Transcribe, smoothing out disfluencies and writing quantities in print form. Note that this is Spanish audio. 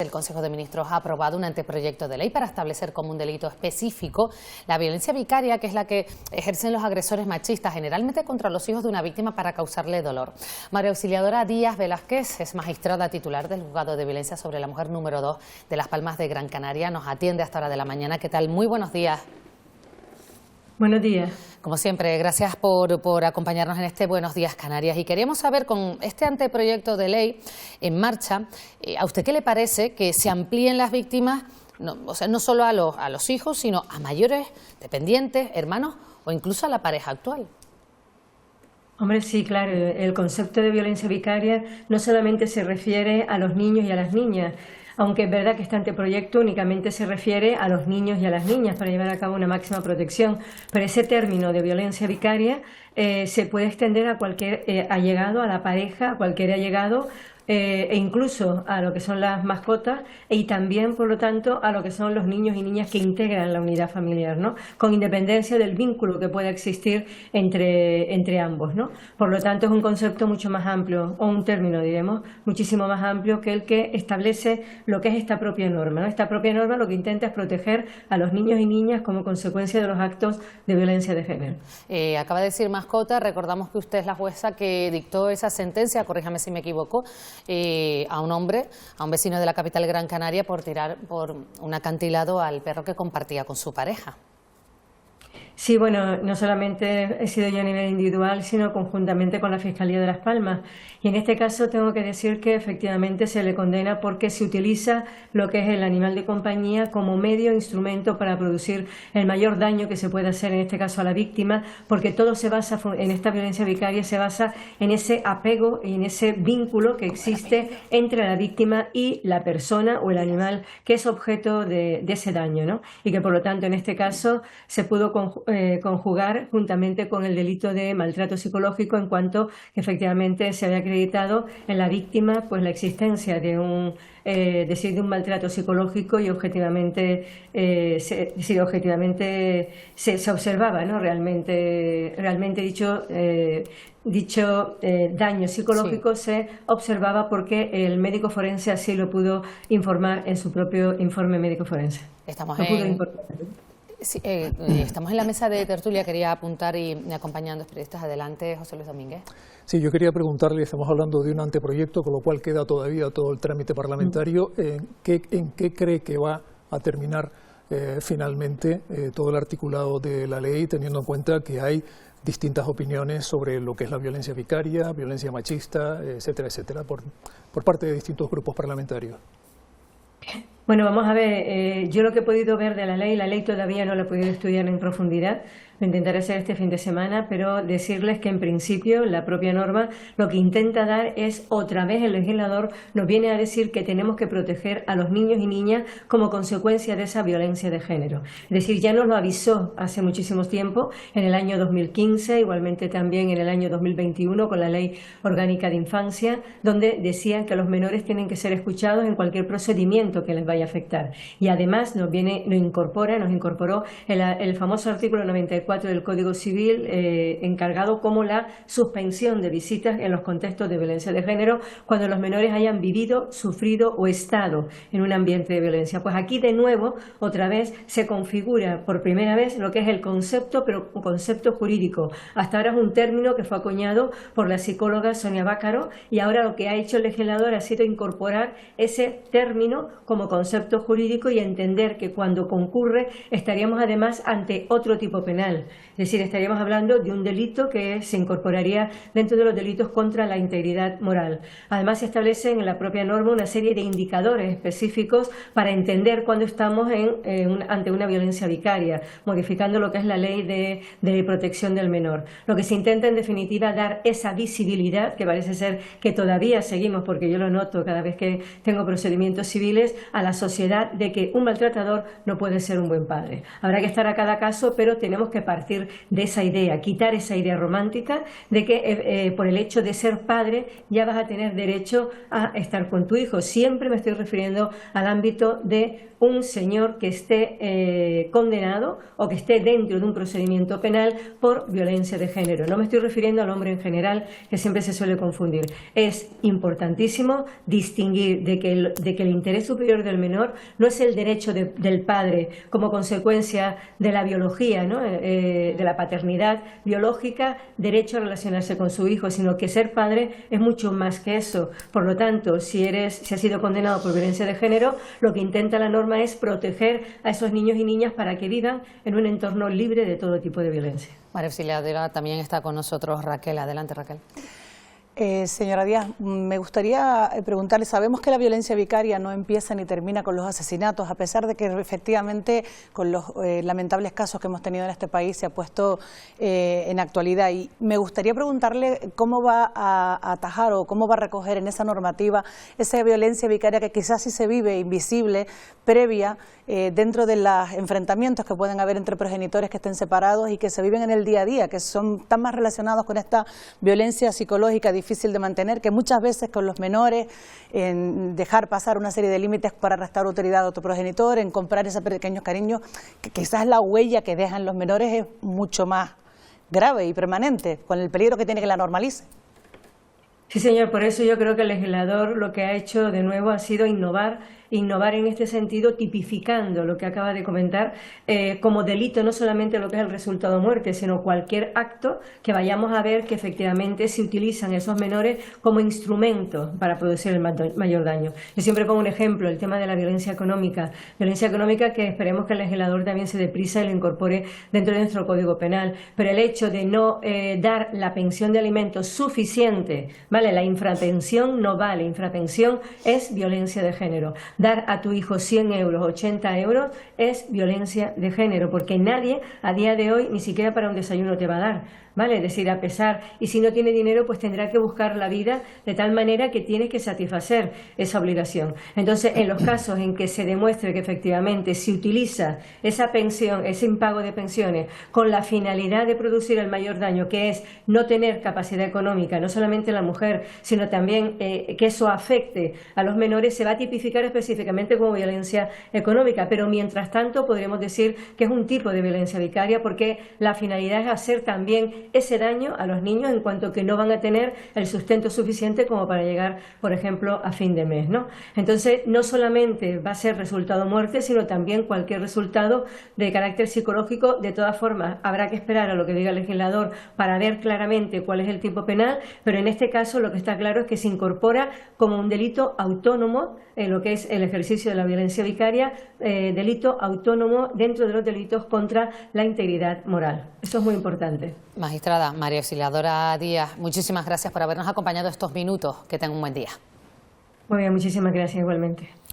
El Consejo de Ministros ha aprobado un anteproyecto de ley para establecer como un delito específico la violencia vicaria, que es la que ejercen los agresores machistas, generalmente contra los hijos de una víctima para causarle dolor. María Auxiliadora Díaz Velázquez es magistrada titular del Juzgado de Violencia sobre la Mujer número 2 de Las Palmas de Gran Canaria. Nos atiende a esta hora de la mañana. ¿Qué tal? Muy buenos días. Buenos días. Como siempre, gracias por acompañarnos en este Buenos Días Canarias. Y queríamos saber, con este anteproyecto de ley en marcha, ¿a usted qué le parece que se amplíen las víctimas, no solo a los hijos, sino a mayores, dependientes, hermanos o incluso a la pareja actual? Hombre, sí, claro, el concepto de violencia vicaria no solamente se refiere a los niños y a las niñas, aunque es verdad que este anteproyecto únicamente se refiere a los niños y a las niñas para llevar a cabo una máxima protección, pero ese término de violencia vicaria se puede extender a cualquier allegado, a la pareja, a cualquier allegado, e incluso a lo que son las mascotas y también, por lo tanto, a lo que son los niños y niñas que integran la unidad familiar, ¿no? Con independencia del vínculo que pueda existir entre ambos, ¿no? Por lo tanto, es un concepto mucho más amplio, o un término, diremos, muchísimo más amplio que el que establece lo que es esta propia norma, ¿no? Esta propia norma lo que intenta es proteger a los niños y niñas como consecuencia de los actos de violencia de género. Acaba de decir mascota, recordamos que usted es la jueza que dictó esa sentencia, corríjame si me equivoco, a un hombre, a un vecino de la capital Gran Canaria, por tirar por un acantilado al perro que compartía con su pareja. Sí, bueno, no solamente he sido yo a nivel individual, sino conjuntamente con la Fiscalía de Las Palmas. Y en este caso tengo que decir que efectivamente se le condena porque se utiliza lo que es el animal de compañía como medio, instrumento para producir el mayor daño que se puede hacer, en este caso a la víctima, porque todo se basa, en esta violencia vicaria se basa en ese apego y en ese vínculo que existe entre la víctima y la persona o el animal que es objeto de ese daño, ¿no? Y que por lo tanto en este caso se pudo conjugar juntamente con el delito de maltrato psicológico, en cuanto que efectivamente se había acreditado en la víctima pues la existencia de un maltrato psicológico y objetivamente se observaba, ¿no? realmente dicho daño psicológico sí se observaba porque el médico forense así lo pudo informar en su propio informe médico forense. Sí, estamos en la mesa de tertulia, quería apuntar y acompañando a los periodistas. Adelante, José Luis Domínguez. Sí, yo quería preguntarle, estamos hablando de un anteproyecto, con lo cual queda todavía todo el trámite parlamentario. ¿En qué cree que va a terminar finalmente todo el articulado de la ley, teniendo en cuenta que hay distintas opiniones sobre lo que es la violencia vicaria, violencia machista, etcétera, etcétera, por parte de distintos grupos parlamentarios? Bueno, vamos a ver, yo lo que he podido ver de la ley todavía no la he podido estudiar en profundidad, lo intentaré hacer este fin de semana, pero decirles que en principio la propia norma lo que intenta dar es, otra vez el legislador nos viene a decir que tenemos que proteger a los niños y niñas como consecuencia de esa violencia de género. Es decir, ya nos lo avisó hace muchísimo tiempo, en el año 2015, igualmente también en el año 2021 con la Ley Orgánica de Infancia, donde decían que los menores tienen que ser escuchados en cualquier procedimiento que les vaya a afectar. Y además nos incorporó el famoso artículo 94 del Código Civil, encargado como la suspensión de visitas en los contextos de violencia de género cuando los menores hayan vivido, sufrido o estado en un ambiente de violencia. Pues aquí de nuevo, otra vez, se configura por primera vez lo que es el concepto, pero un concepto jurídico. Hasta ahora es un término que fue acuñado por la psicóloga Sonia Bácaro, y ahora lo que ha hecho el legislador ha sido incorporar ese término como concepto jurídico y entender que cuando concurre estaríamos además ante otro tipo penal. Es decir, estaríamos hablando de un delito que se incorporaría dentro de los delitos contra la integridad moral. Además, se establecen en la propia norma una serie de indicadores específicos para entender cuando estamos ante una violencia vicaria, modificando lo que es la ley de protección del menor. Lo que se intenta, en definitiva, dar esa visibilidad, que parece ser que todavía seguimos, porque yo lo noto cada vez que tengo procedimientos civiles, a la sociedad, de que un maltratador no puede ser un buen padre. Habrá que estar a cada caso, pero tenemos que partir de esa idea, quitar esa idea romántica de que por el hecho de ser padre ya vas a tener derecho a estar con tu hijo. Siempre me estoy refiriendo al ámbito de un señor que esté condenado o que esté dentro de un procedimiento penal por violencia de género. No me estoy refiriendo al hombre en general, que siempre se suele confundir. Es importantísimo distinguir de que el interés superior del menor no es el derecho del padre como consecuencia de la biología, ¿no? De la paternidad biológica, derecho a relacionarse con su hijo, sino que ser padre es mucho más que eso. Por lo tanto, si has sido condenado por violencia de género, lo que intenta la norma es proteger a esos niños y niñas para que vivan en un entorno libre de todo tipo de violencia. María Auxiliadora, también está con nosotros Raquel. Adelante, Raquel. Señora Díaz, me gustaría preguntarle, sabemos que la violencia vicaria no empieza ni termina con los asesinatos, a pesar de que efectivamente con los lamentables casos que hemos tenido en este país se ha puesto en actualidad. Y me gustaría preguntarle cómo va a atajar o cómo va a recoger en esa normativa esa violencia vicaria que quizás sí se vive invisible, previa, dentro de los enfrentamientos que pueden haber entre progenitores que estén separados y que se viven en el día a día, que están más relacionados con esta violencia psicológica difícil de mantener, que muchas veces con los menores, en dejar pasar una serie de límites para restar autoridad a otro progenitor, en comprar ese pequeño cariño, que quizás la huella que dejan los menores es mucho más grave y permanente, con el peligro que tiene que la normalice. Sí, señor, por eso yo creo que el legislador lo que ha hecho de nuevo ha sido innovar en este sentido, tipificando lo que acaba de comentar como delito, no solamente lo que es el resultado muerte, sino cualquier acto que vayamos a ver que efectivamente se utilizan esos menores como instrumentos para producir el mayor daño. Yo siempre pongo un ejemplo, el tema de la violencia económica que esperemos que el legislador también se dé prisa y lo incorpore dentro de nuestro Código Penal, pero el hecho de no dar la pensión de alimentos suficiente, ¿vale? La infrapensión no vale, infrapensión es violencia de género. Dar a tu hijo 100 euros, 80 euros es violencia de género, porque nadie a día de hoy ni siquiera para un desayuno te va a dar, ¿vale? Es decir, a pesar, y si no tiene dinero, pues tendrá que buscar la vida de tal manera que tiene que satisfacer esa obligación. Entonces, en los casos en que se demuestre que efectivamente se utiliza esa pensión, ese impago de pensiones, con la finalidad de producir el mayor daño, que es no tener capacidad económica, no solamente la mujer, sino también que eso afecte a los menores, se va a tipificar específicamente como violencia económica, pero mientras tanto podríamos decir que es un tipo de violencia vicaria, porque la finalidad es hacer también ese daño a los niños en cuanto que no van a tener el sustento suficiente como para llegar, por ejemplo, a fin de mes, ¿no? Entonces, no solamente va a ser resultado muerte, sino también cualquier resultado de carácter psicológico. De todas formas, habrá que esperar a lo que diga el legislador para ver claramente cuál es el tipo penal, pero en este caso lo que está claro es que se incorpora como un delito autónomo en lo que es el ejercicio de la violencia vicaria, delito autónomo dentro de los delitos contra la integridad moral. Eso es muy importante. Magistrada María Auxiliadora Díaz, muchísimas gracias por habernos acompañado estos minutos. Que tenga un buen día. Muy bien, muchísimas gracias igualmente.